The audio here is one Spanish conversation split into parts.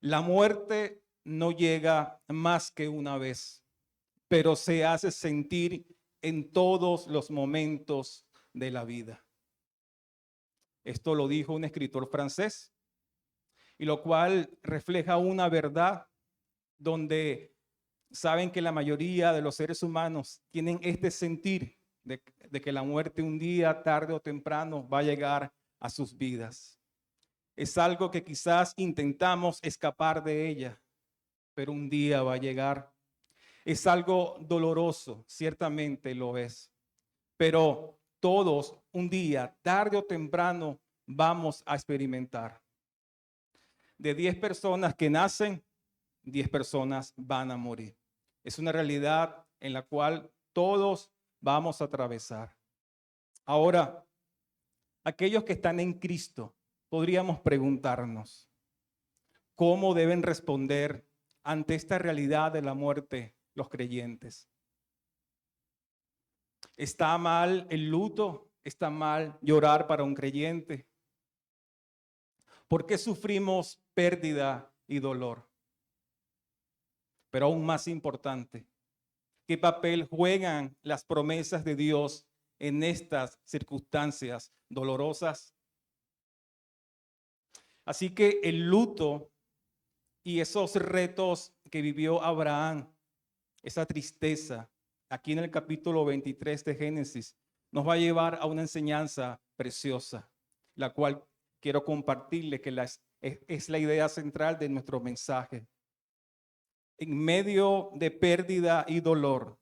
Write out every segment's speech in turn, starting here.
La muerte no llega más que una vez, pero se hace sentir en todos los momentos de la vida. Esto lo dijo un escritor francés, y lo cual refleja una verdad donde saben que la mayoría de los seres humanos tienen este sentir de que la muerte un día, tarde o temprano, va a llegar a sus vidas. Es algo que quizás intentamos escapar de ella, pero un día va a llegar. Es algo doloroso, ciertamente lo es, pero todos un día, tarde o temprano, vamos a experimentar. De 10 personas que nacen, 10 personas van a morir. Es una realidad en la cual todos vamos a atravesar. Ahora, aquellos que están en Cristo, podríamos preguntarnos, ¿cómo deben responder ante esta realidad de la muerte los creyentes? ¿Está mal el luto? ¿Está mal llorar para un creyente? ¿Por qué sufrimos pérdida y dolor? Pero aún más importante, ¿qué papel juegan las promesas de Dios en estas circunstancias dolorosas? Así que el luto y esos retos que vivió Abraham, esa tristeza, aquí en el capítulo 23 de Génesis, nos va a llevar a una enseñanza preciosa, la cual quiero compartirle, que es la idea central de nuestro mensaje. En medio de pérdida y dolor,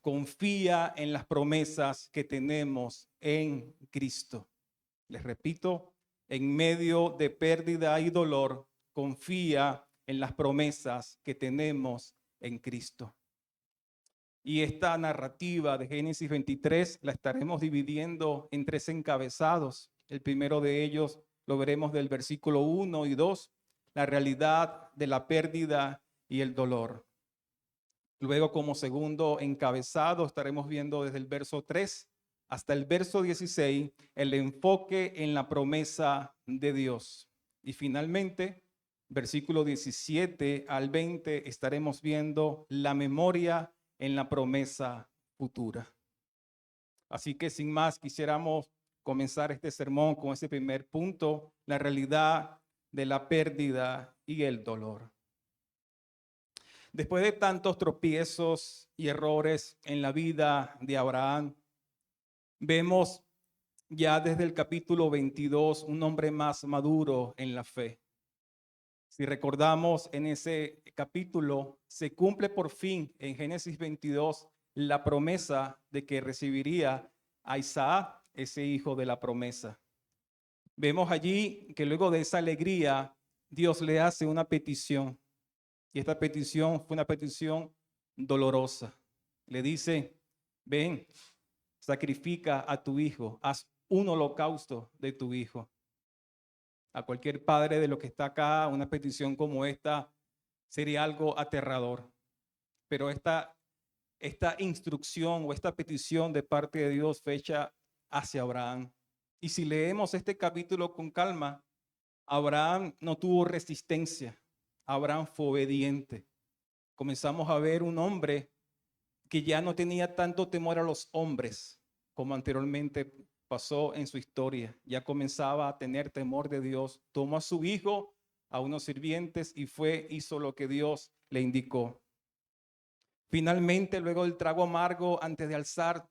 confía en las promesas que tenemos en Cristo. Les repito, en medio de pérdida y dolor, confía en las promesas que tenemos en Cristo. Y esta narrativa de Génesis 23 la estaremos dividiendo en 3 encabezados. El primero de ellos lo veremos del versículo 1 y 2, la realidad de la pérdida y el dolor. Luego, como segundo encabezado, estaremos viendo desde el verso 3 hasta el verso 16 el enfoque en la promesa de Dios. Y finalmente, versículo 17 al 20, estaremos viendo la memoria en la promesa futura. Así que sin más, quisiéramos comenzar este sermón con ese primer punto, la realidad de la pérdida y el dolor. Después de tantos tropiezos y errores en la vida de Abraham, vemos ya desde el capítulo 22 un hombre más maduro en la fe. Si recordamos en ese capítulo, se cumple por fin en Génesis 22 la promesa de que recibiría a Isaac, ese hijo de la promesa. Vemos allí que luego de esa alegría, Dios le hace una petición. Y esta petición fue una petición dolorosa. Le dice, ven, sacrifica a tu hijo, haz un holocausto de tu hijo. A cualquier padre de lo que está acá, una petición como esta sería algo aterrador. Pero esta instrucción o esta petición de parte de Dios fue hecha hacia Abraham. Y si leemos este capítulo con calma, Abraham no tuvo resistencia. Abraham fue obediente. Comenzamos a ver un hombre que ya no tenía tanto temor a los hombres como anteriormente pasó en su historia. Ya comenzaba a tener temor de Dios. Tomó a su hijo, a unos sirvientes y hizo lo que Dios le indicó. Finalmente, luego del trago amargo, antes de alzar,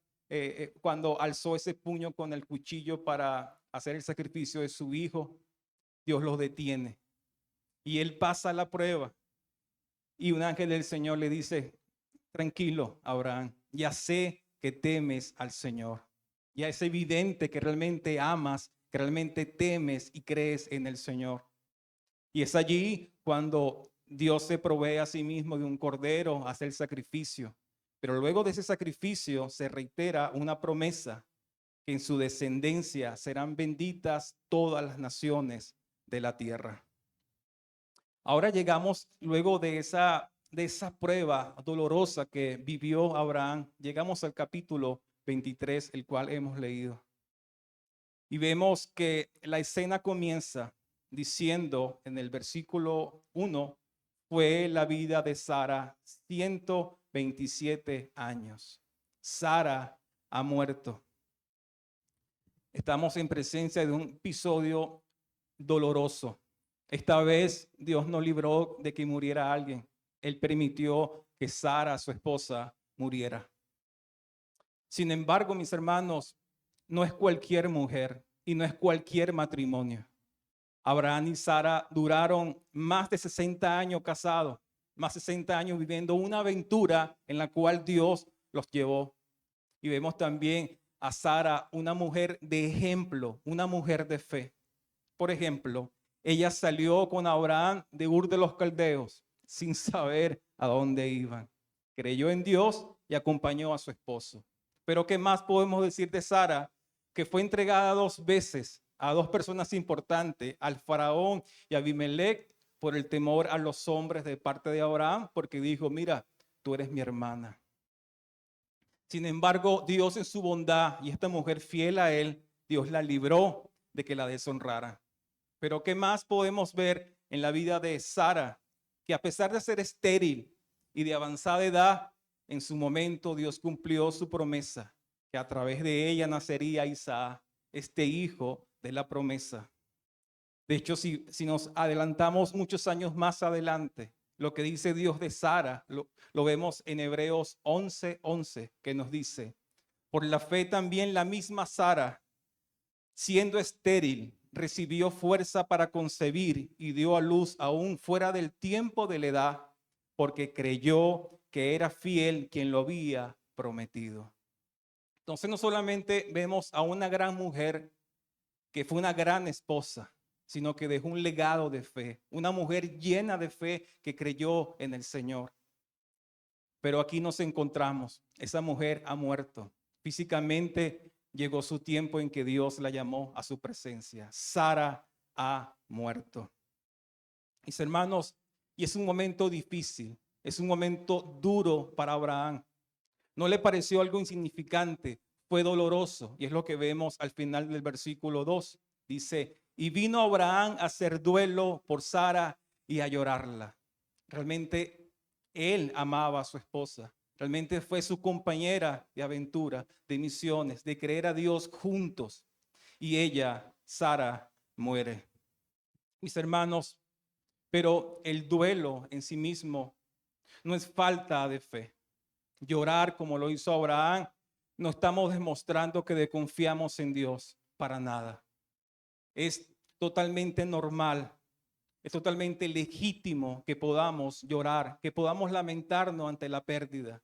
cuando alzó ese puño con el cuchillo para hacer el sacrificio de su hijo, Dios lo detiene. Y él pasa la prueba. Y un ángel del Señor le dice, tranquilo, Abraham, ya sé que temes al Señor. Ya es evidente que realmente amas, que realmente temes y crees en el Señor. Y es allí cuando Dios se provee a sí mismo de un cordero, hace el sacrificio. Pero luego de ese sacrificio se reitera una promesa, que en su descendencia serán benditas todas las naciones de la tierra. Ahora llegamos luego de esa prueba dolorosa que vivió Abraham, llegamos al capítulo 23, el cual hemos leído. Y vemos que la escena comienza diciendo en el versículo 1, fue la vida de Sara 127 años. Sara ha muerto. Estamos en presencia de un episodio doloroso. Esta vez Dios no libró de que muriera alguien. Él permitió que Sara, su esposa, muriera. Sin embargo, mis hermanos, no es cualquier mujer y no es cualquier matrimonio. Abraham y Sara duraron más de 60 años casados, más de 60 años viviendo una aventura en la cual Dios los llevó. Y vemos también a Sara, una mujer de ejemplo, una mujer de fe. Por ejemplo, ella salió con Abraham de Ur de los Caldeos sin saber a dónde iban. Creyó en Dios y acompañó a su esposo. Pero ¿qué más podemos decir de Sara? Que fue entregada 2 veces a 2 personas importantes, al faraón y a Abimelech, por el temor a los hombres de parte de Abraham, porque dijo, mira, tú eres mi hermana. Sin embargo, Dios en su bondad y esta mujer fiel a él, Dios la libró de que la deshonrara. Pero ¿qué más podemos ver en la vida de Sara? Que a pesar de ser estéril y de avanzada edad, en su momento Dios cumplió su promesa, que a través de ella nacería Isaac, este hijo de la promesa. De hecho, si nos adelantamos muchos años más adelante, lo que dice Dios de Sara, lo vemos en Hebreos 11:11, que nos dice, por la fe también la misma Sara, siendo estéril, recibió fuerza para concebir y dio a luz aún fuera del tiempo de la edad, porque creyó que era fiel quien lo había prometido. Entonces no solamente vemos a una gran mujer que fue una gran esposa, sino que dejó un legado de fe, una mujer llena de fe que creyó en el Señor. Pero aquí nos encontramos, esa mujer ha muerto. Físicamente llegó su tiempo en que Dios la llamó a su presencia. Sara ha muerto. Mis hermanos, y es un momento difícil, es un momento duro para Abraham. No le pareció algo insignificante, fue doloroso. Y es lo que vemos al final del versículo 2. Dice, y vino Abraham a hacer duelo por Sara y a llorarla. Realmente él amaba a su esposa. Realmente fue su compañera de aventura, de misiones, de creer a Dios juntos. Y ella, Sara, muere. Mis hermanos, pero el duelo en sí mismo no es falta de fe. Llorar como lo hizo Abraham, no estamos demostrando que desconfiamos en Dios para nada. Es totalmente normal, es totalmente legítimo que podamos llorar, que podamos lamentarnos ante la pérdida.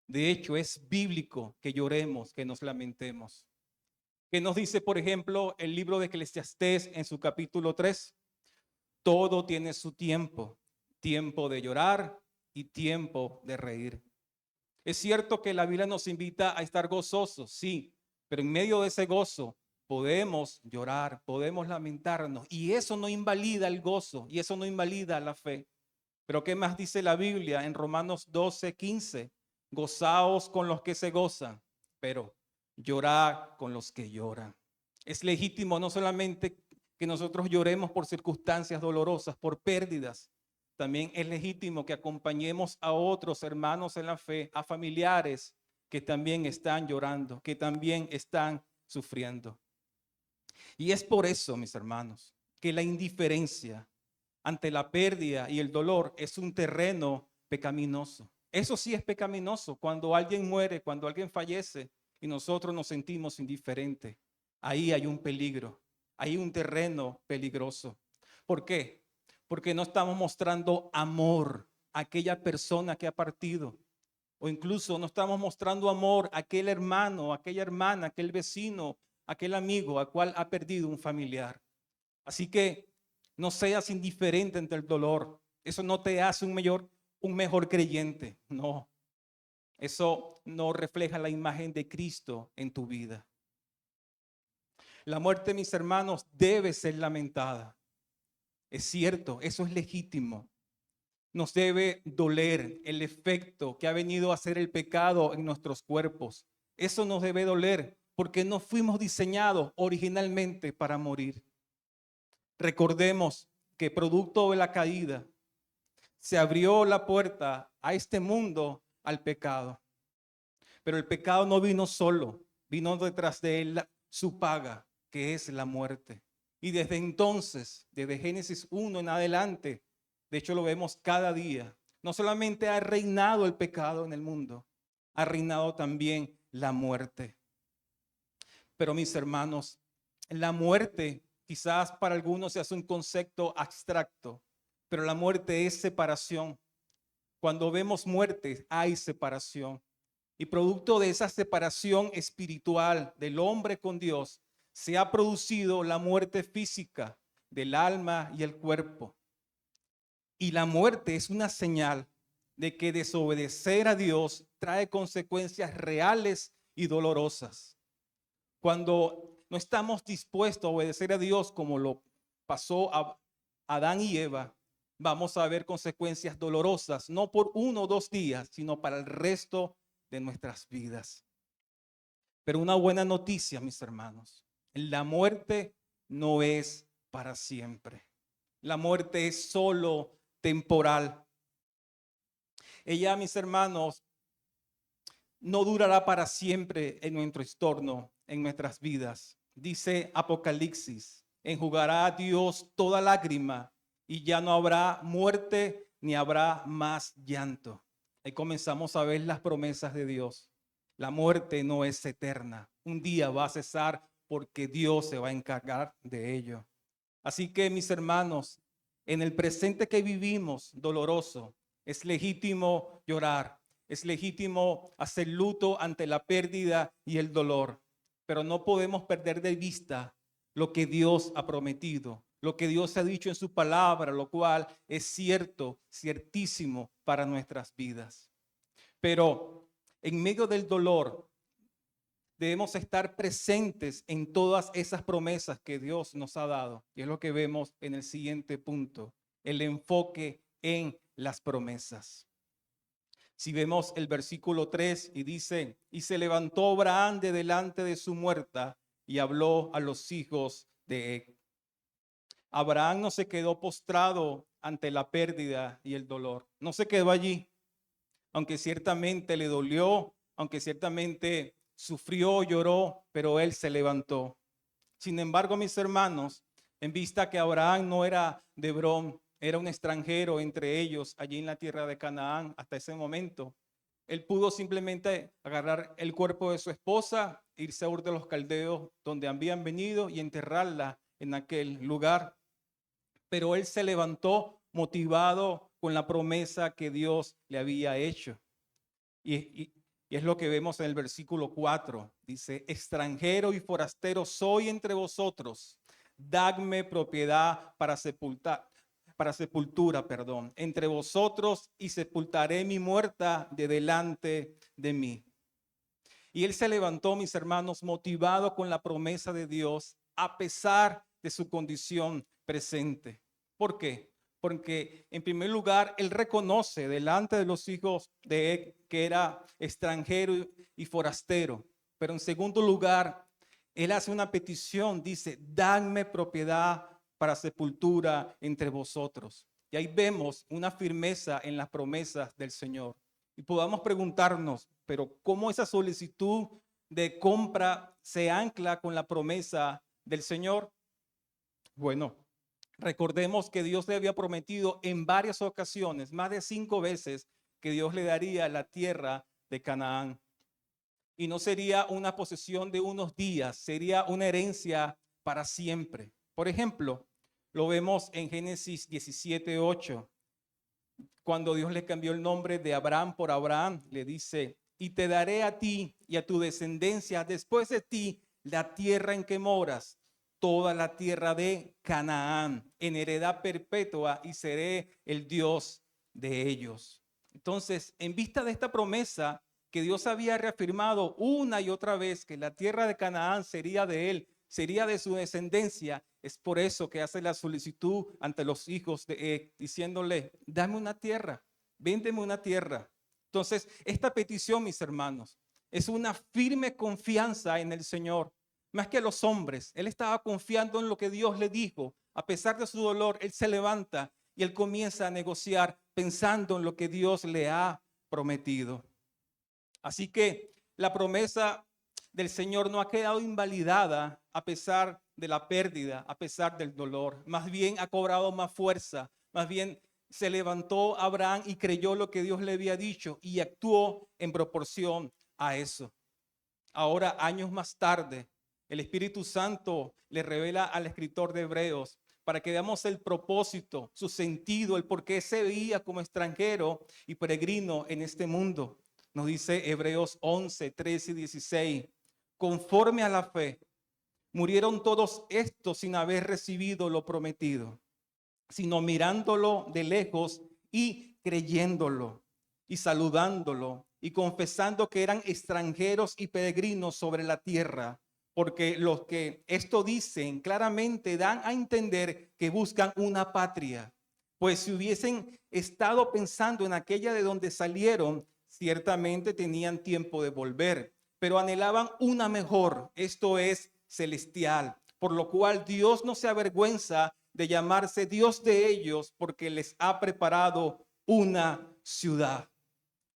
De hecho, es bíblico que lloremos, que nos lamentemos. ¿Qué nos dice, por ejemplo, el libro de Eclesiastés en su capítulo 3? Todo tiene su tiempo, tiempo de llorar y tiempo de reír. Es cierto que la Biblia nos invita a estar gozosos, sí, pero en medio de ese gozo podemos llorar, podemos lamentarnos y eso no invalida el gozo y eso no invalida la fe. Pero ¿qué más dice la Biblia en Romanos 12:15? Gozaos con los que se gozan, pero llorad con los que lloran. Es legítimo no solamente que nosotros lloremos por circunstancias dolorosas, por pérdidas. También es legítimo que acompañemos a otros hermanos en la fe, a familiares que también están llorando, que también están sufriendo. Y es por eso, mis hermanos, que la indiferencia ante la pérdida y el dolor es un terreno pecaminoso. Eso sí es pecaminoso, cuando alguien muere, cuando alguien fallece y nosotros nos sentimos indiferentes. Ahí hay un peligro, hay un terreno peligroso. ¿Por qué? Porque no estamos mostrando amor a aquella persona que ha partido. O incluso no estamos mostrando amor a aquel hermano, a aquella hermana, a aquel vecino, a aquel amigo al cual ha perdido un familiar. Así que no seas indiferente ante el dolor. Eso no te hace un mejor creyente. No, eso no refleja la imagen de Cristo en tu vida. La muerte, mis hermanos, debe ser lamentada. Es cierto, eso es legítimo. Nos debe doler el efecto que ha venido a hacer el pecado en nuestros cuerpos. Eso nos debe doler porque no fuimos diseñados originalmente para morir. Recordemos que producto de la caída se abrió la puerta a este mundo al pecado. Pero el pecado no vino solo, vino detrás de él su paga, que es la muerte. Y desde entonces, desde Génesis 1 en adelante, de hecho lo vemos cada día, no solamente ha reinado el pecado en el mundo, ha reinado también la muerte. Pero mis hermanos, la muerte quizás para algunos se hace un concepto abstracto, pero la muerte es separación. Cuando vemos muerte hay separación. Y producto de esa separación espiritual del hombre con Dios, se ha producido la muerte física del alma y el cuerpo. Y la muerte es una señal de que desobedecer a Dios trae consecuencias reales y dolorosas. Cuando no estamos dispuestos a obedecer a Dios como lo pasó a Adán y Eva, vamos a ver consecuencias dolorosas, no por 1 o 2 días, sino para el resto de nuestras vidas. Pero una buena noticia, mis hermanos, la muerte no es para siempre. La muerte es solo temporal. Ella, mis hermanos, no durará para siempre en nuestro entorno, en nuestras vidas. Dice Apocalipsis, enjugará a Dios toda lágrima y ya no habrá muerte ni habrá más llanto. Ahí comenzamos a ver las promesas de Dios. La muerte no es eterna. Un día va a cesar porque Dios se va a encargar de ello. Así que, mis hermanos, en el presente que vivimos doloroso, es legítimo llorar. Es legítimo hacer luto ante la pérdida y el dolor, pero no podemos perder de vista lo que Dios ha prometido, lo que Dios ha dicho en su palabra, lo cual es cierto, ciertísimo para nuestras vidas. Pero en medio del dolor debemos estar presentes en todas esas promesas que Dios nos ha dado. Y es lo que vemos en el siguiente punto, el enfoque en las promesas. Si vemos el versículo 3 y dice, y se levantó Abraham de delante de su muerta y habló a los hijos de Heth. Abraham no se quedó postrado ante la pérdida y el dolor. No se quedó allí, aunque ciertamente le dolió, aunque ciertamente sufrió, lloró, pero él se levantó. Sin embargo, mis hermanos, en vista que Abraham no era de Hebrón, era un extranjero entre ellos allí en la tierra de Canaán hasta ese momento, él pudo simplemente agarrar el cuerpo de su esposa, irse a Ur de los Caldeos, donde habían venido, y enterrarla en aquel lugar. Pero él se levantó motivado con la promesa que Dios le había hecho. Y es lo que vemos en el versículo 4. Dice, extranjero y forastero soy entre vosotros. Dadme propiedad para sepultura, entre vosotros, y sepultaré mi muerta de delante de mí. Y él se levantó, mis hermanos, motivado con la promesa de Dios, a pesar de su condición presente. ¿Por qué? Porque en primer lugar, él reconoce delante de los hijos de él que era extranjero y forastero. Pero en segundo lugar, él hace una petición, dice, dadme propiedad para sepultura entre vosotros. Y ahí vemos una firmeza en las promesas del Señor. Y podamos preguntarnos, pero ¿cómo esa solicitud de compra se ancla con la promesa del Señor? Bueno, recordemos que Dios le había prometido en varias ocasiones, más de 5 veces, que Dios le daría la tierra de Canaán. Y no sería una posesión de unos días, sería una herencia para siempre. Por ejemplo, lo vemos en Génesis 17:8. Cuando Dios le cambió el nombre de Abraham por Abraham, le dice, y te daré a ti y a tu descendencia después de ti la tierra en que moras, toda la tierra de Canaán, en heredad perpetua, y seré el Dios de ellos. Entonces, en vista de esta promesa que Dios había reafirmado una y otra vez, que la tierra de Canaán sería de él, sería de su descendencia, es por eso que hace la solicitud ante los hijos de diciéndole, dame una tierra, véndeme una tierra. Entonces, esta petición, mis hermanos, es una firme confianza en el Señor, más que los hombres. Él estaba confiando en lo que Dios le dijo, A pesar de su dolor, él se levanta y él comienza a negociar pensando en lo que Dios le ha prometido. Así que la promesa del Señor no ha quedado invalidada a pesar de la pérdida, a pesar del dolor. Más bien ha cobrado más fuerza. Más bien se levantó Abraham y creyó lo que Dios le había dicho y actuó en proporción a eso. Ahora, años más tarde, el Espíritu Santo le revela al escritor de Hebreos para que veamos el propósito, su sentido, el por qué se veía como extranjero y peregrino en este mundo. Nos dice Hebreos 11, 13 y 16. Conforme a la fe, murieron todos estos sin haber recibido lo prometido, sino mirándolo de lejos y creyéndolo y saludándolo y confesando que eran extranjeros y peregrinos sobre la tierra, porque los que esto dicen claramente dan a entender que buscan una patria, pues si hubiesen estado pensando en aquella de donde salieron, ciertamente tenían tiempo de volver, pero anhelaban una mejor, esto es celestial, por lo cual Dios no se avergüenza de llamarse Dios de ellos, porque les ha preparado una ciudad.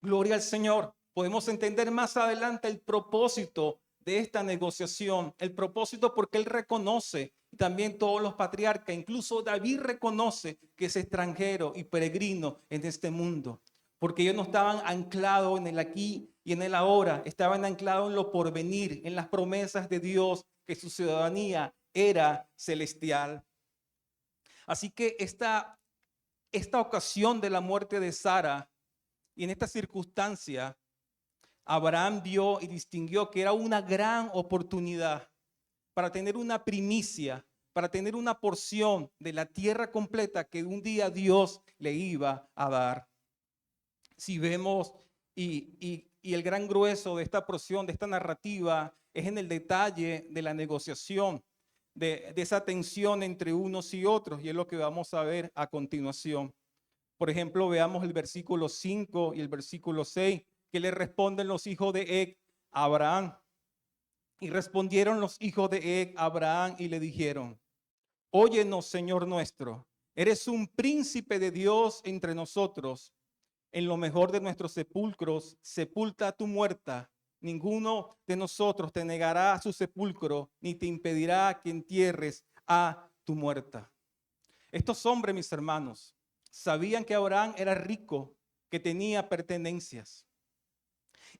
Gloria al Señor. Podemos entender más adelante el propósito de esta negociación, el propósito porque él reconoce, y también todos los patriarcas, incluso David reconoce que es extranjero y peregrino en este mundo, porque ellos no estaban anclados en el aquí y en el ahora, estaban anclados en lo porvenir, en las promesas de Dios, que su ciudadanía era celestial. Así que esta ocasión de la muerte de Sara y en esta circunstancia, Abraham vio y distinguió que era una gran oportunidad para tener una primicia, para tener una porción de la tierra completa que un día Dios le iba a dar. Si vemos y el gran grueso de esta porción, de esta narrativa, es en el detalle de la negociación, de esa tensión entre unos y otros, y es lo que vamos a ver a continuación. Por ejemplo, veamos el versículo 5 y el versículo 6, que le responden los hijos de Ec a Abraham. Y respondieron los hijos de Ec a Abraham y le dijeron: óyenos, Señor nuestro, eres un príncipe de Dios entre nosotros. En lo mejor de nuestros sepulcros, sepulta a tu muerta. Ninguno de nosotros te negará a su sepulcro, ni te impedirá que entierres a tu muerta. Estos hombres, mis hermanos, sabían que Abraham era rico, que tenía pertenencias.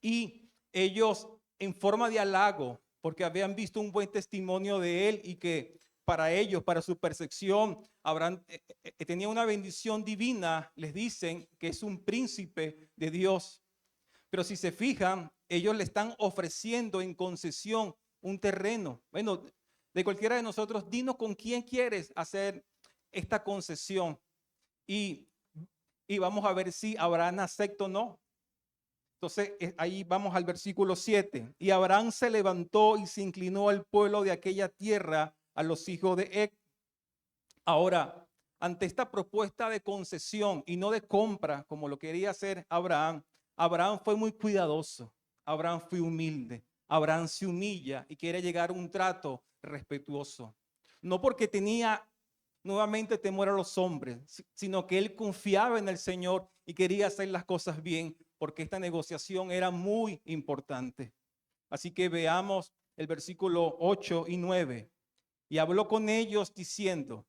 Y ellos, en forma de halago, porque habían visto un buen testimonio de él y que para ellos, para su percepción, Abraham tenía una bendición divina, les dicen que es un príncipe de Dios. Pero si se fijan, ellos le están ofreciendo en concesión un terreno. Bueno, de cualquiera de nosotros, dinos con quién quieres hacer esta concesión. Y vamos a ver si Abraham acepta o no. Entonces, ahí vamos al versículo 7. Y Abraham se levantó y se inclinó al pueblo de aquella tierra, a los hijos de Ec. Ahora, ante esta propuesta de concesión y no de compra, como lo quería hacer Abraham, Abraham fue muy cuidadoso. Abraham fue humilde. Abraham se humilla y quiere llegar a un trato respetuoso. No porque tenía nuevamente temor a los hombres, sino que él confiaba en el Señor y quería hacer las cosas bien, porque esta negociación era muy importante. Así que veamos el versículo 8 y 9. Y habló con ellos diciendo: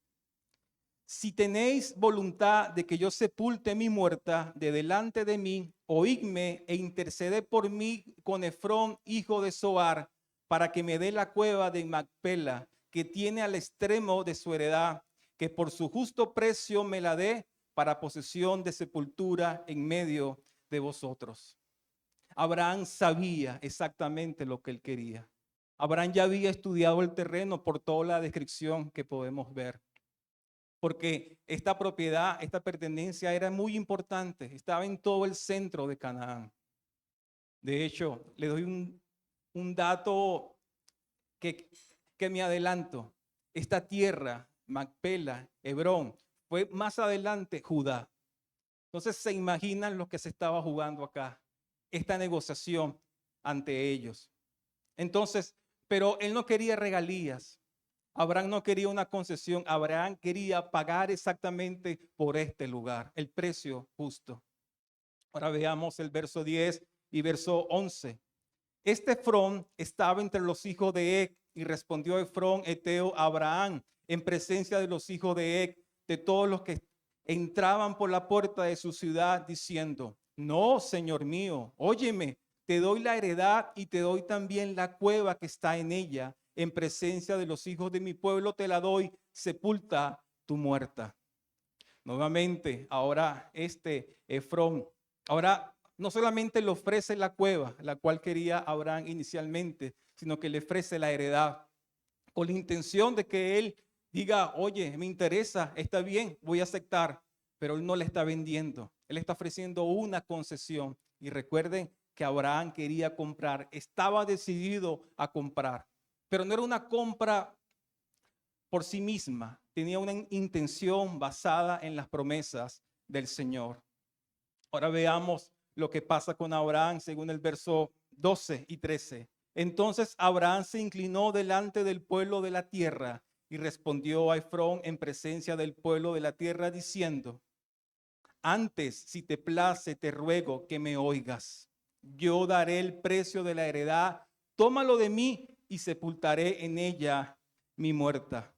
si tenéis voluntad de que yo sepulte mi muerta de delante de mí, oídme e interceded por mí con Efrón, hijo de Zoar, para que me dé la cueva de Macpela, que tiene al extremo de su heredad, que por su justo precio me la dé para posesión de sepultura en medio de vosotros. Abraham sabía exactamente lo que él quería. Abraham ya había estudiado el terreno por toda la descripción que podemos ver, porque esta propiedad, esta pertenencia era muy importante, estaba en todo el centro de Canaán. De hecho, le doy un dato que me adelanto. Esta tierra, Macpela, Hebrón, fue más adelante Judá. Entonces se imaginan lo que se estaba jugando acá, esta negociación ante ellos. Entonces, pero él no quería regalías. Abraham no quería una concesión, Abraham quería pagar exactamente por este lugar, el precio justo. Ahora veamos el verso 10 y verso 11. Este Efrón estaba entre los hijos de Hec, y respondió Efrón Eteo a Abraham en presencia de los hijos de Hec, de todos los que entraban por la puerta de su ciudad, diciendo: no, señor mío, óyeme, te doy la heredad y te doy también la cueva que está en ella. En presencia de los hijos de mi pueblo te la doy, sepulta tu muerta. Nuevamente, ahora Efrón, ahora no solamente le ofrece la cueva, la cual quería Abraham inicialmente, sino que le ofrece la heredad, con la intención de que él diga: oye, me interesa, está bien, voy a aceptar, pero él no le está vendiendo, él está ofreciendo una concesión. Y recuerden que Abraham quería comprar, estaba decidido a comprar, pero no era una compra por sí misma, tenía una intención basada en las promesas del Señor. Ahora veamos lo que pasa con Abraham según el verso 12 y 13. Entonces Abraham se inclinó delante del pueblo de la tierra y respondió a Efrón en presencia del pueblo de la tierra diciendo: antes, si te place, te ruego que me oigas. Yo daré el precio de la heredad, tómalo de mí y sepultaré en ella mi muerta.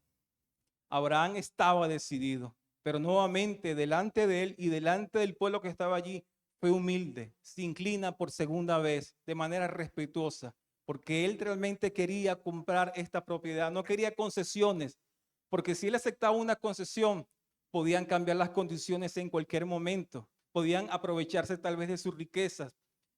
Abraham estaba decidido, pero nuevamente delante de él y delante del pueblo que estaba allí fue humilde, se inclina por segunda vez de manera respetuosa, porque él realmente quería comprar esta propiedad, no quería concesiones, porque si él aceptaba una concesión, podían cambiar las condiciones en cualquier momento, podían aprovecharse tal vez de sus riquezas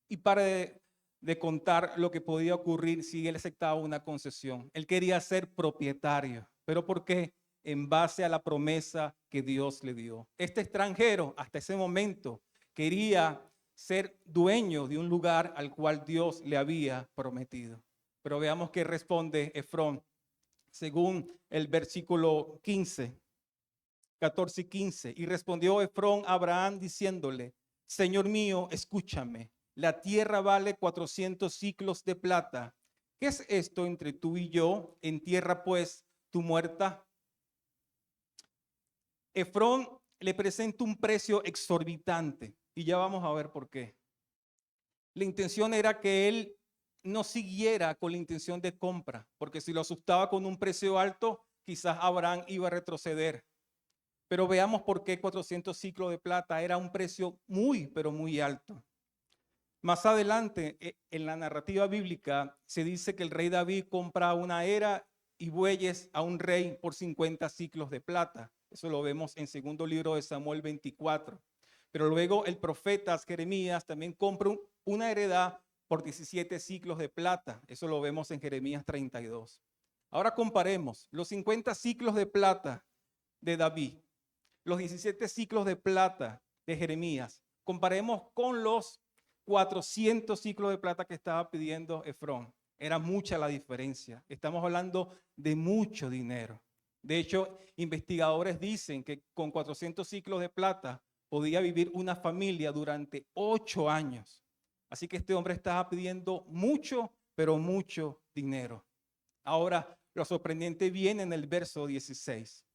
y para de contar lo que podía ocurrir si él aceptaba una concesión. Él quería ser propietario, pero ¿por qué? En base a la promesa que Dios le dio. Este extranjero hasta ese momento quería ser dueño de un lugar al cual Dios le había prometido. Pero veamos qué responde Efrón según el versículo 15, 14 y 15. Y respondió Efrón a Abraham diciéndole: Señor mío, escúchame, la tierra vale 400 siclos de plata. ¿Qué es esto entre tú y yo? En tierra pues tu muerta. Efrón le presenta un precio exorbitante y ya vamos a ver por qué. La intención era que él no siguiera con la intención de compra, porque si lo asustaba con un precio alto, quizás Abraham iba a retroceder. Pero veamos por qué 400 ciclos de plata era un precio muy, pero muy alto. Más adelante, en la narrativa bíblica, se dice que el rey David compra una era y bueyes a un rey por 50 ciclos de plata. Eso lo vemos en segundo libro de Samuel 24. Pero luego el profeta Jeremías también compra una heredad por 17 ciclos de plata. Eso lo vemos en Jeremías 32. Ahora comparemos los 50 ciclos de plata de David, los 17 ciclos de plata de Jeremías. Comparemos con los 400 ciclos de plata que estaba pidiendo Efrón. Era mucha la diferencia. Estamos hablando de mucho dinero. De hecho, investigadores dicen que con 400 ciclos de plata podía vivir una familia durante 8 años. Así que este hombre estaba pidiendo mucho, pero mucho dinero. Ahora, lo sorprendente viene en el verso 16.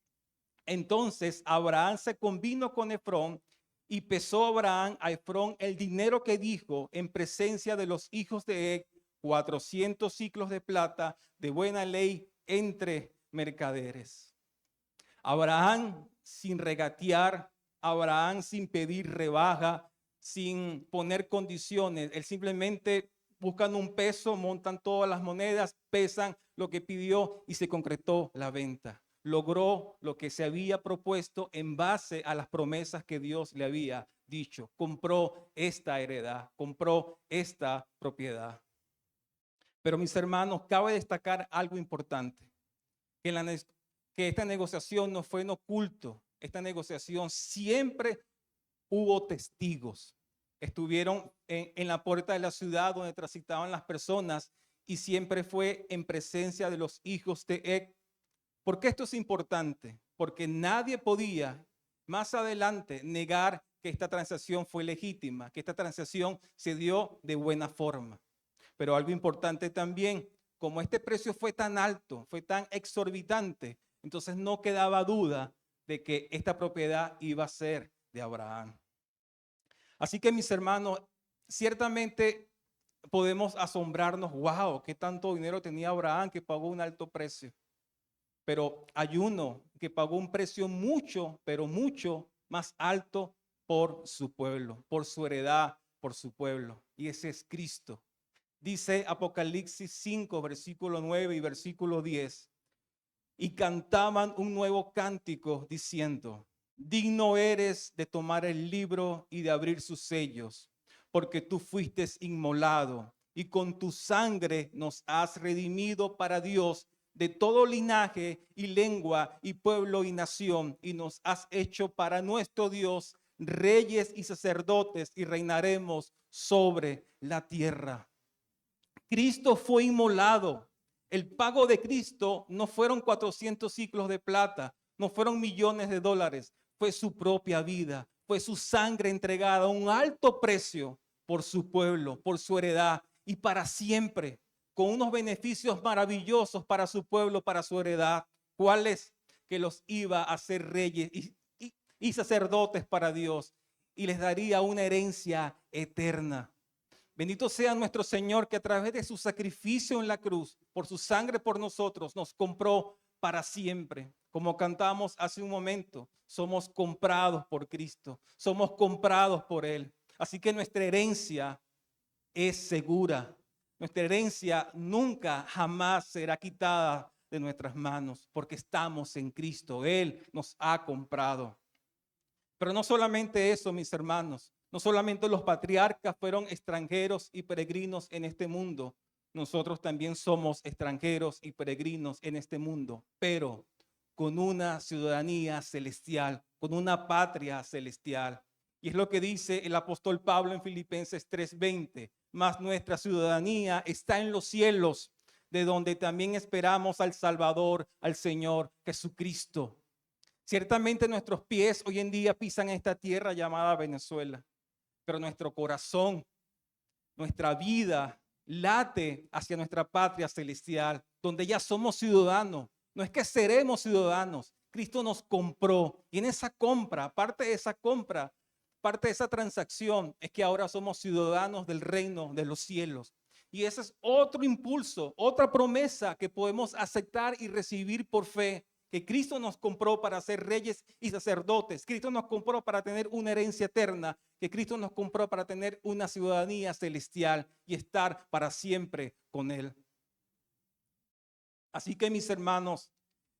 Entonces Abraham se convino con Efrón y pesó Abraham a Efrón el dinero que dijo en presencia de los hijos de Hec, 400 ciclos de plata de buena ley entre mercaderes. Abraham sin regatear, Abraham sin pedir rebaja, sin poner condiciones, él simplemente buscan un peso, montan todas las monedas, pesan lo que pidió y se concretó la venta. Logró lo que se había propuesto en base a las promesas que Dios le había dicho. Compró esta heredad, compró esta propiedad. Pero mis hermanos, cabe destacar algo importante, que esta negociación no fue en oculto. Esta negociación siempre hubo testigos. Estuvieron en la puerta de la ciudad donde transitaban las personas y siempre fue en presencia de los hijos de Hec. ¿Por qué esto es importante? Porque nadie podía más adelante negar que esta transacción fue legítima, que esta transacción se dio de buena forma. Pero algo importante también, como este precio fue tan alto, fue tan exorbitante, entonces no quedaba duda de que esta propiedad iba a ser de Abraham. Así que mis hermanos, ciertamente podemos asombrarnos, wow, qué tanto dinero tenía Abraham que pagó un alto precio. Pero hay uno que pagó un precio mucho, pero mucho más alto por su pueblo, por su heredad, por su pueblo. Y ese es Cristo. Dice Apocalipsis 5, versículo 9 y versículo 10. Y cantaban un nuevo cántico diciendo: digno eres de tomar el libro y de abrir sus sellos, porque tú fuiste inmolado y con tu sangre nos has redimido para Dios de todo linaje y lengua y pueblo y nación, y nos has hecho para nuestro Dios reyes y sacerdotes, y reinaremos sobre la tierra. Cristo fue inmolado. El pago de Cristo no fueron 400 ciclos de plata, no fueron millones de dólares, fue su propia vida, fue su sangre entregada a un alto precio por su pueblo, por su heredad y para siempre, con unos beneficios maravillosos para su pueblo, para su heredad. ¿Cuáles? Que los iba a hacer reyes y sacerdotes para Dios y les daría una herencia eterna. Bendito sea nuestro Señor, que a través de su sacrificio en la cruz, por su sangre por nosotros, nos compró para siempre. Como cantamos hace un momento, somos comprados por Cristo, somos comprados por Él. Así que nuestra herencia es segura. Nuestra herencia nunca, jamás será quitada de nuestras manos, porque estamos en Cristo. Él nos ha comprado. Pero no solamente eso, mis hermanos, no solamente los patriarcas fueron extranjeros y peregrinos en este mundo, nosotros también somos extranjeros y peregrinos en este mundo, pero con una ciudadanía celestial, con una patria celestial. Y es lo que dice el apóstol Pablo en Filipenses 3:20, mas nuestra ciudadanía está en los cielos, de donde también esperamos al Salvador, al Señor Jesucristo. Ciertamente nuestros pies hoy en día pisan esta tierra llamada Venezuela, pero nuestro corazón, nuestra vida late hacia nuestra patria celestial, donde ya somos ciudadanos. No es que seremos ciudadanos, Cristo nos compró y en esa compra, parte de esa compra, parte de esa transacción es que ahora somos ciudadanos del reino de los cielos. Y ese es otro impulso, otra promesa que podemos aceptar y recibir por fe, que Cristo nos compró para ser reyes y sacerdotes. Cristo nos compró para tener una herencia eterna, que Cristo nos compró para tener una ciudadanía celestial y estar para siempre con Él. Así que, mis hermanos,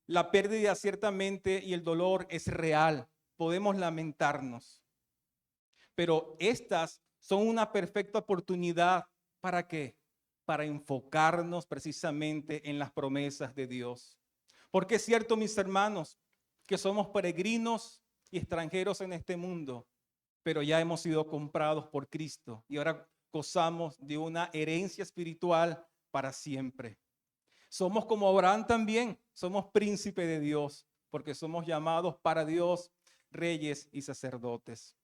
la pérdida ciertamente y el dolor es real. Podemos lamentarnos, pero estas son una perfecta oportunidad. ¿Para qué? Para enfocarnos precisamente en las promesas de Dios. Porque es cierto, mis hermanos, que somos peregrinos y extranjeros en este mundo, pero ya hemos sido comprados por Cristo y ahora gozamos de una herencia espiritual para siempre. Somos como Abraham también, somos príncipe de Dios, porque somos llamados para Dios, reyes y sacerdotes.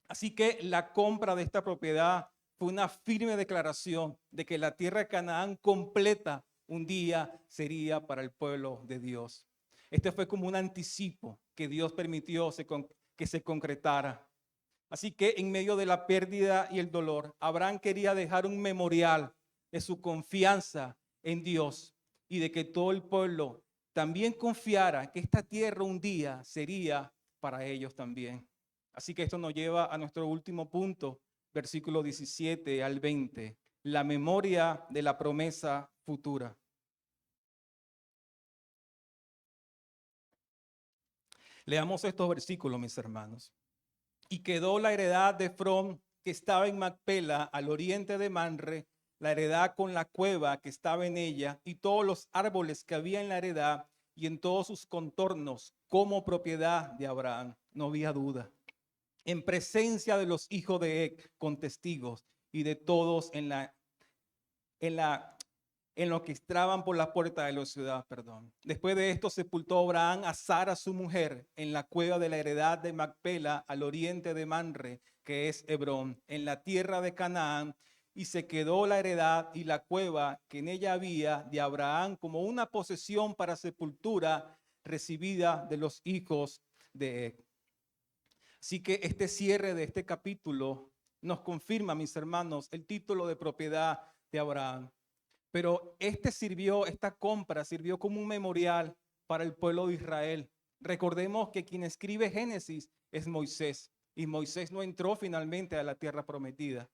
Así que la compra de esta propiedad fue una firme declaración de que la tierra de Canaán completa un día sería para el pueblo de Dios. Este fue como un anticipo que Dios permitió que se concretara. Así que en medio de la pérdida y el dolor, Abraham quería dejar un memorial de su confianza en Dios y de que todo el pueblo también confiara que esta tierra un día sería para ellos también. Así que esto nos lleva a nuestro último punto, versículo 17 al 20, la memoria de la promesa futura. Leamos estos versículos, mis hermanos. Y quedó la heredad de Efrón, que estaba en Macpela, al oriente de Manre, la heredad con la cueva que estaba en ella, y todos los árboles que había en la heredad, y en todos sus contornos, como propiedad de Abraham. No había duda. En presencia de los hijos de Ec, con testigos, y de todos en lo que entraban por la puerta de la ciudad, perdón. Después de esto sepultó Abraham a Sara su mujer en la cueva de la heredad de Macpela, al oriente de Manre, que es Hebrón, en la tierra de Canaán, y se quedó la heredad y la cueva que en ella había de Abraham como una posesión para sepultura recibida de los hijos de Heth. Así que este cierre de este capítulo nos confirma, mis hermanos, el título de propiedad de Abraham. Pero esta compra sirvió como un memorial para el pueblo de Israel. Recordemos que quien escribe Génesis es Moisés, y Moisés no entró finalmente a la tierra prometida.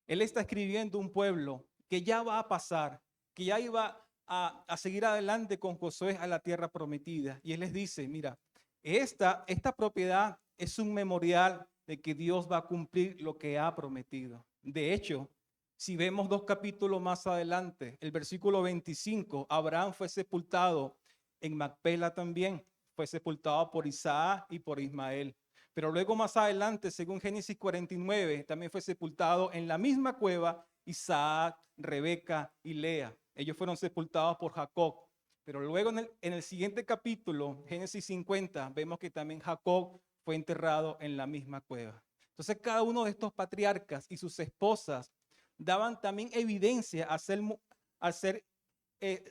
Él está escribiendo un pueblo que ya va a pasar, que ya iba a seguir adelante con Josué a la tierra prometida. Y él les dice, mira, esta propiedad es un memorial de que Dios va a cumplir lo que ha prometido. De hecho, si vemos 2 capítulos más adelante, el versículo 25, Abraham fue sepultado en Macpela también, fue sepultado por Isaac y por Ismael. Pero luego más adelante, según Génesis 49, también fue sepultado en la misma cueva Isaac, Rebeca y Lea. Ellos fueron sepultados por Jacob. Pero luego en el siguiente capítulo, Génesis 50, vemos que también Jacob fue enterrado en la misma cueva. Entonces cada uno de estos patriarcas y sus esposas daban también evidencia al ser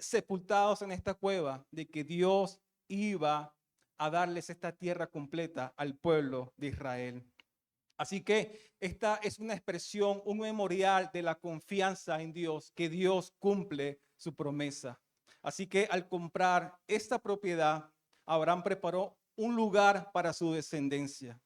sepultados en esta cueva de que Dios iba a darles esta tierra completa al pueblo de Israel. Así que esta es una expresión, un memorial de la confianza en Dios, que Dios cumple su promesa. Así que al comprar esta propiedad, Abraham preparó un lugar para su descendencia.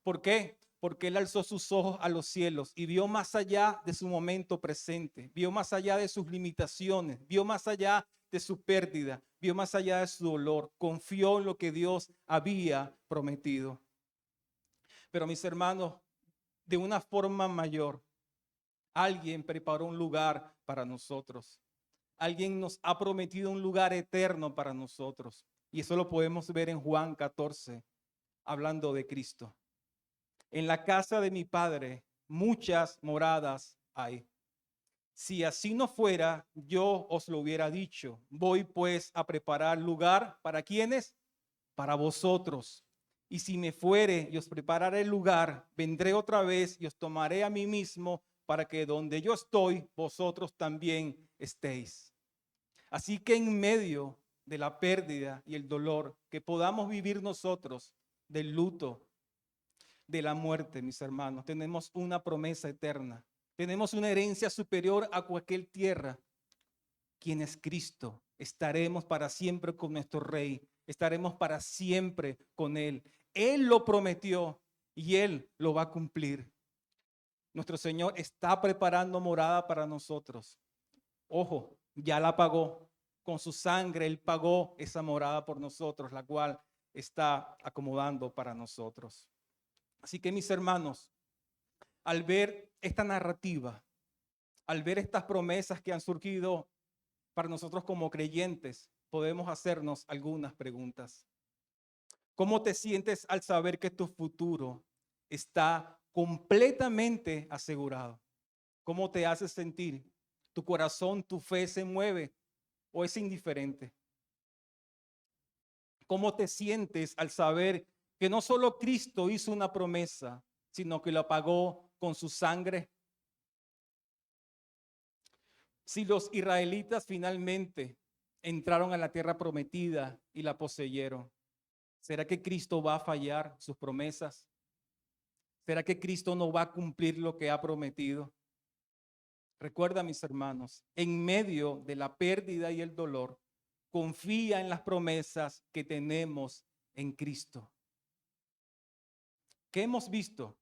¿Por qué? Porque él alzó sus ojos a los cielos y vio más allá de su momento presente, vio más allá de sus limitaciones, vio más allá de su pérdida, vio más allá de su dolor, confió en lo que Dios había prometido. Pero mis hermanos, de una forma mayor, alguien preparó un lugar para nosotros. Alguien nos ha prometido un lugar eterno para nosotros. Y eso lo podemos ver en Juan 14, hablando de Cristo. En la casa de mi Padre muchas moradas hay. Si así no fuera, yo os lo hubiera dicho. Voy pues a preparar lugar para quienes, para vosotros. Y si me fuere y os prepararé el lugar, vendré otra vez y os tomaré a mí mismo para que donde yo estoy, vosotros también estéis. Así que en medio de la pérdida y el dolor que podamos vivir nosotros, del luto, de la muerte, mis hermanos, tenemos una promesa eterna. Tenemos una herencia superior a cualquier tierra. ¿Quién es Cristo? Estaremos para siempre con nuestro Rey. Estaremos para siempre con Él. Él lo prometió y Él lo va a cumplir. Nuestro Señor está preparando morada para nosotros. Ojo, ya la pagó. Con su sangre Él pagó esa morada por nosotros, la cual está acomodando para nosotros. Así que mis hermanos, al ver esta narrativa, al ver estas promesas que han surgido para nosotros como creyentes, podemos hacernos algunas preguntas. ¿Cómo te sientes al saber que tu futuro está completamente asegurado? ¿Cómo te hace sentir? ¿Tu corazón, tu fe se mueve o es indiferente? ¿Cómo te sientes al saber que no solo Cristo hizo una promesa, sino que la pagó con su sangre? Si los israelitas finalmente entraron a la tierra prometida y la poseyeron, ¿será que Cristo va a fallar sus promesas? ¿Será que Cristo no va a cumplir lo que ha prometido? Recuerda, mis hermanos, en medio de la pérdida y el dolor, confía en las promesas que tenemos en Cristo. ¿Qué hemos visto?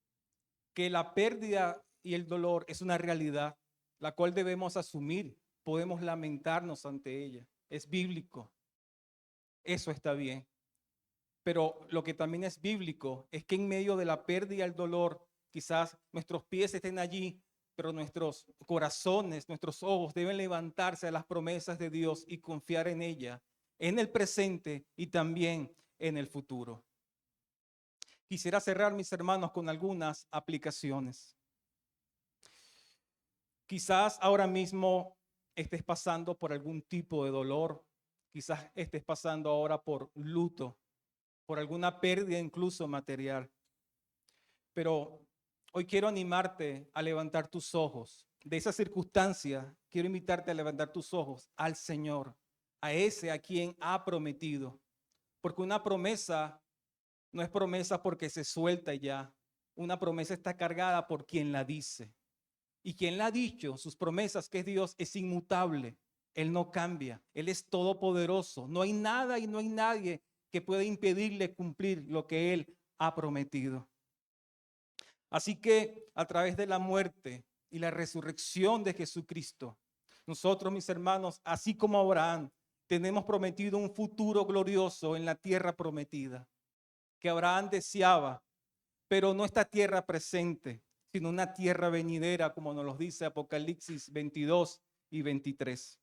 Que la pérdida y el dolor es una realidad, la cual debemos asumir. Podemos lamentarnos ante ella. Es bíblico. Eso está bien. Pero lo que también es bíblico es que en medio de la pérdida y el dolor, quizás nuestros pies estén allí, pero nuestros corazones, nuestros ojos deben levantarse a las promesas de Dios y confiar en ella, en el presente y también en el futuro. Quisiera cerrar, mis hermanos, con algunas aplicaciones. Quizás ahora mismo estés pasando por algún tipo de dolor, quizás estés pasando ahora por luto, por alguna pérdida incluso material. Pero hoy quiero animarte a levantar tus ojos de esa circunstancia, quiero invitarte a levantar tus ojos al Señor, a ese a quien ha prometido. Porque una promesa no es promesa porque se suelta y ya. Una promesa está cargada por quien la dice. Y quien la ha dicho, sus promesas, que es Dios, es inmutable. Él no cambia. Él es todopoderoso. No hay nada y no hay nadie que pueda impedirle cumplir lo que Él ha prometido. Así que a través de la muerte y la resurrección de Jesucristo, nosotros, mis hermanos, así como Abraham, tenemos prometido un futuro glorioso en la tierra prometida, que Abraham deseaba, pero no esta tierra presente, sino una tierra venidera, como nos lo dice Apocalipsis 22 y 23.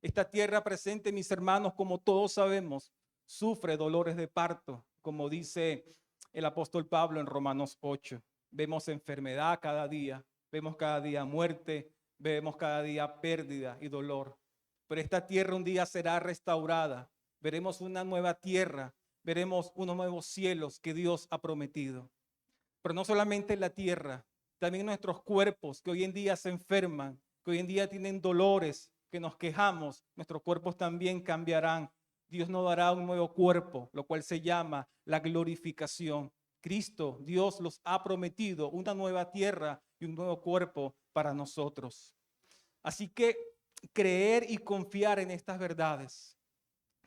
Esta tierra presente, mis hermanos, como todos sabemos, sufre dolores de parto, como dice el apóstol Pablo en Romanos 8. Vemos enfermedad cada día, vemos cada día muerte, vemos cada día pérdida y dolor. Pero esta tierra un día será restaurada. Veremos una nueva tierra, veremos unos nuevos cielos que Dios ha prometido. Pero no solamente la tierra, también nuestros cuerpos que hoy en día se enferman, que hoy en día tienen dolores, que nos quejamos, nuestros cuerpos también cambiarán. Dios nos dará un nuevo cuerpo, lo cual se llama la glorificación. Cristo, Dios los ha prometido una nueva tierra y un nuevo cuerpo para nosotros. Así que creer y confiar en estas verdades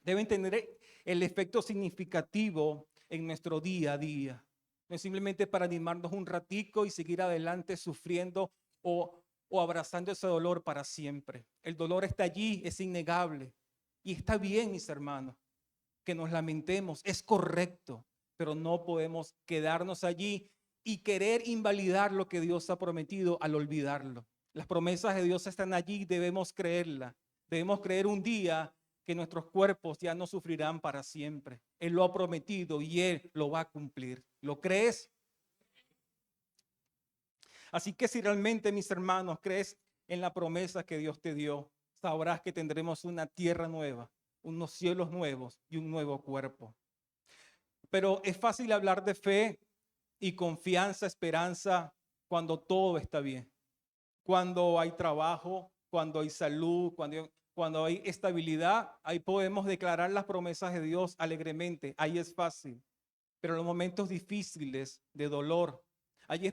deben tener el efecto significativo en nuestro día a día. No es simplemente para animarnos un ratico y seguir adelante sufriendo o abrazando ese dolor para siempre. El dolor está allí, es innegable. Y está bien, mis hermanos, que nos lamentemos, es correcto, pero no podemos quedarnos allí y querer invalidar lo que Dios ha prometido al olvidarlo. Las promesas de Dios están allí, debemos creerlas. Debemos creer un día que nuestros cuerpos ya no sufrirán para siempre. Él lo ha prometido y Él lo va a cumplir. ¿Lo crees? Así que si realmente, mis hermanos, crees en la promesa que Dios te dio, sabrás que tendremos una tierra nueva, unos cielos nuevos y un nuevo cuerpo. Pero es fácil hablar de fe y confianza, esperanza, cuando todo está bien. Cuando hay trabajo, cuando hay salud, cuando hay estabilidad, ahí podemos declarar las promesas de Dios alegremente. Ahí es fácil. Pero en los momentos difíciles de dolor, allí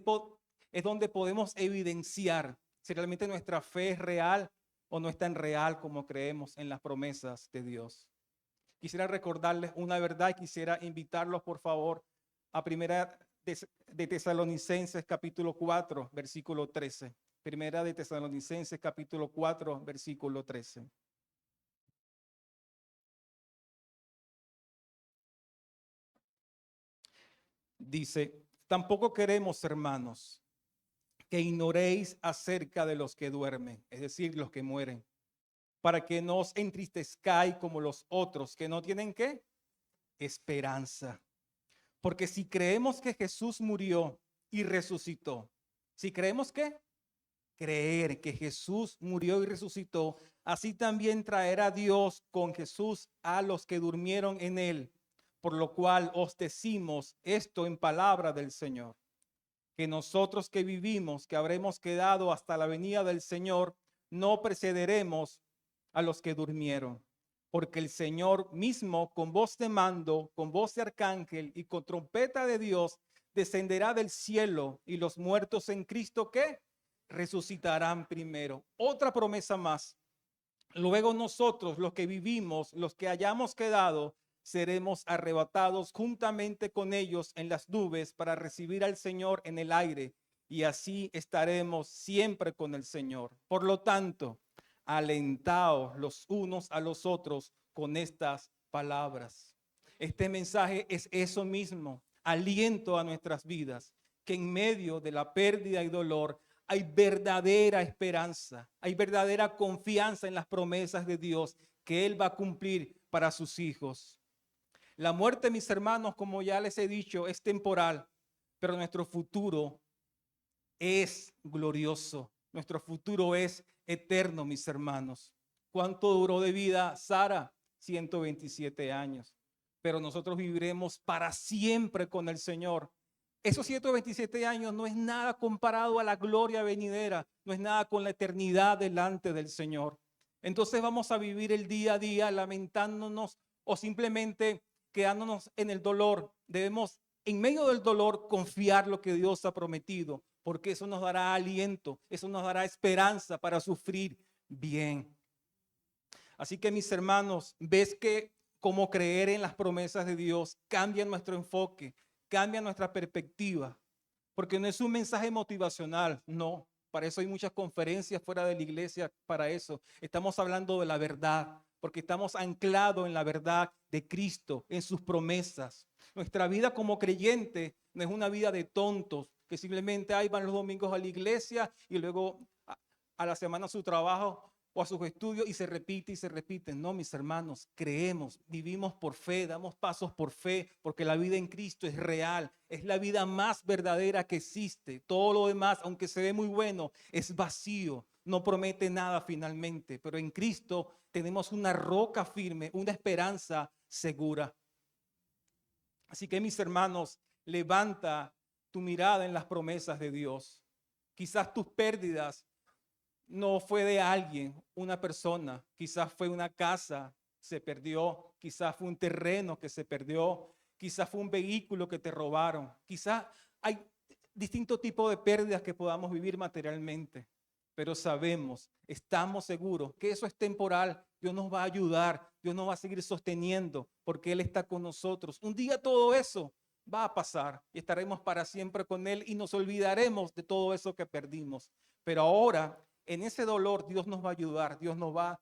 es donde podemos evidenciar si realmente nuestra fe es real o no es tan real como creemos en las promesas de Dios. Quisiera recordarles una verdad y quisiera invitarlos, por favor, a Primera de Tesalonicenses capítulo 4, versículo 13. Primera de Tesalonicenses capítulo 4, versículo 13. Dice, tampoco queremos, hermanos, que ignoréis acerca de los que duermen, es decir, los que mueren, para que no os entristezcáis como los otros, que no tienen ¿qué? Esperanza. Porque si creemos que Jesús murió y resucitó, si creemos que creer que Jesús murió y resucitó, así también traerá Dios con Jesús a los que durmieron en él. Por lo cual os decimos esto en palabra del Señor, que nosotros que vivimos, que habremos quedado hasta la venida del Señor, no precederemos a los que durmieron. Porque el Señor mismo, con voz de mando, con voz de arcángel y con trompeta de Dios, descenderá del cielo, y los muertos en Cristo, ¿qué? Resucitarán primero. Otra promesa más. Luego nosotros, los que vivimos, los que hayamos quedado, seremos arrebatados juntamente con ellos en las nubes para recibir al Señor en el aire, y así estaremos siempre con el Señor. Por lo tanto, alentaos los unos a los otros con estas palabras. Este mensaje es eso mismo, aliento a nuestras vidas, que en medio de la pérdida y dolor hay verdadera esperanza, hay verdadera confianza en las promesas de Dios que Él va a cumplir para sus hijos. La muerte, mis hermanos, como ya les he dicho, es temporal, pero nuestro futuro es glorioso. Nuestro futuro es eterno, mis hermanos. ¿Cuánto duró de vida Sara? 127 años. Pero nosotros viviremos para siempre con el Señor. esos 127 años no es nada comparado a la gloria venidera, no es nada con la eternidad delante del Señor. Entonces vamos a vivir el día a día lamentándonos o simplemente quedándonos en el dolor. Debemos, en medio del dolor, confiar lo que Dios ha prometido, porque eso nos dará aliento, eso nos dará esperanza para sufrir bien. Así que, mis hermanos, ves que como creer en las promesas de Dios cambia nuestro enfoque, cambia nuestra perspectiva, porque no es un mensaje motivacional, no. Para eso hay muchas conferencias fuera de la iglesia, para eso. Estamos hablando de la verdad, porque estamos anclados en la verdad de Cristo, en sus promesas. Nuestra vida como creyente no es una vida de tontos, que simplemente ahí van los domingos a la iglesia y luego a la semana a su trabajo o a sus estudios y se repite y se repite. No, mis hermanos, creemos, vivimos por fe, damos pasos por fe, porque la vida en Cristo es real, es la vida más verdadera que existe. Todo lo demás, aunque se ve muy bueno, es vacío, no promete nada finalmente, pero en Cristo tenemos una roca firme, una esperanza segura. Así que, mis hermanos, levanta tu mirada en las promesas de Dios. Quizás tus pérdidas no fue de alguien, una persona, quizás fue una casa, se perdió, quizás fue un terreno que se perdió, quizás fue un vehículo que te robaron, quizás hay distintos tipos de pérdidas que podamos vivir materialmente, pero sabemos, estamos seguros que eso es temporal. Dios nos va a ayudar, Dios nos va a seguir sosteniendo porque Él está con nosotros. Un día todo eso va a pasar y estaremos para siempre con Él y nos olvidaremos de todo eso que perdimos. Pero ahora, en ese dolor, Dios nos va a ayudar, Dios nos va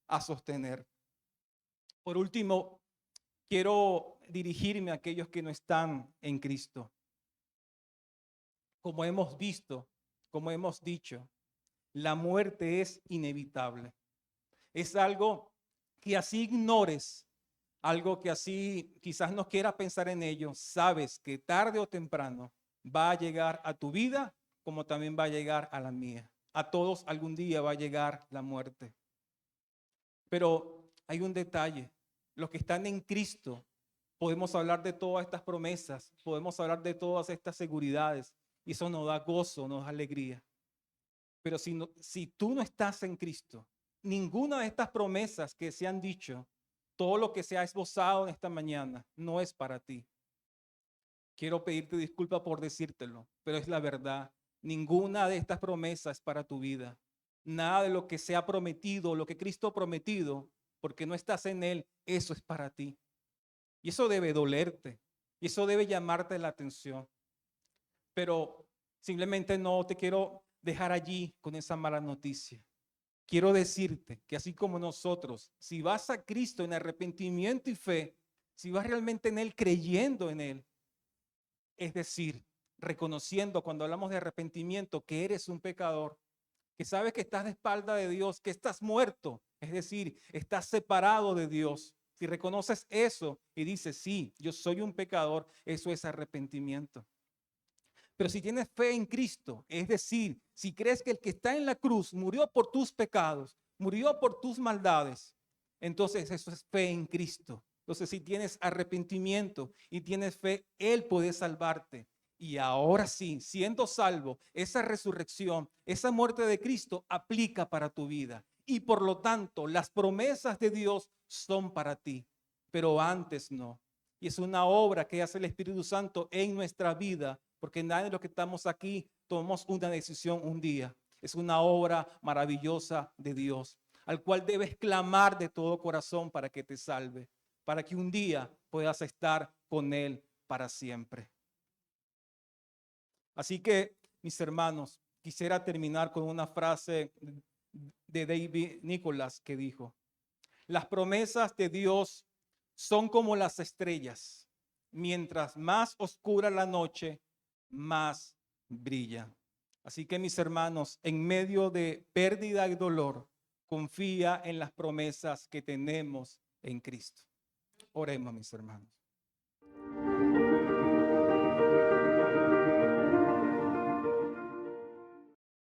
a sostener. Por último, quiero dirigirme a aquellos que no están en Cristo. Como hemos visto, como hemos dicho, la muerte es inevitable. Es algo que así ignores, algo que así quizás no quieras pensar en ello, sabes que tarde o temprano va a llegar a tu vida como también va a llegar a la mía. A todos algún día va a llegar la muerte. Pero hay un detalle. Los que están en Cristo, podemos hablar de todas estas promesas, podemos hablar de todas estas seguridades, y eso nos da gozo, nos da alegría. Pero si tú no estás en Cristo, ninguna de estas promesas que se han dicho, todo lo que se ha esbozado en esta mañana, no es para ti. Quiero pedirte disculpa por decírtelo, pero es la verdad. Ninguna de estas promesas es para tu vida. Nada de lo que se ha prometido, lo que Cristo ha prometido, porque no estás en Él, eso es para ti. Y eso debe dolerte. Y eso debe llamarte la atención. Pero simplemente no te quiero dejar allí con esa mala noticia. Quiero decirte que así como nosotros, si vas a Cristo en arrepentimiento y fe, si vas realmente en Él, creyendo en Él, es decir, reconociendo cuando hablamos de arrepentimiento que eres un pecador, que sabes que estás de espalda de Dios, que estás muerto, es decir, estás separado de Dios. Si reconoces eso y dices, sí, yo soy un pecador, eso es arrepentimiento. Pero si tienes fe en Cristo, es decir, si crees que el que está en la cruz murió por tus pecados, murió por tus maldades, entonces eso es fe en Cristo. Entonces, si tienes arrepentimiento y tienes fe, Él puede salvarte. Y ahora sí, siendo salvo, esa resurrección, esa muerte de Cristo aplica para tu vida. Y por lo tanto, las promesas de Dios son para ti, pero antes no. Y es una obra que hace el Espíritu Santo en nuestra vida, porque nadie de los que estamos aquí tomamos una decisión un día. Es una obra maravillosa de Dios, al cual debes clamar de todo corazón para que te salve, para que un día puedas estar con Él para siempre. Así que, mis hermanos, quisiera terminar con una frase de David Nicholas que dijo: las promesas de Dios son como las estrellas. Mientras más oscura la noche, más brilla. Así que, mis hermanos, en medio de pérdida y dolor, confía en las promesas que tenemos en Cristo. Oremos, mis hermanos.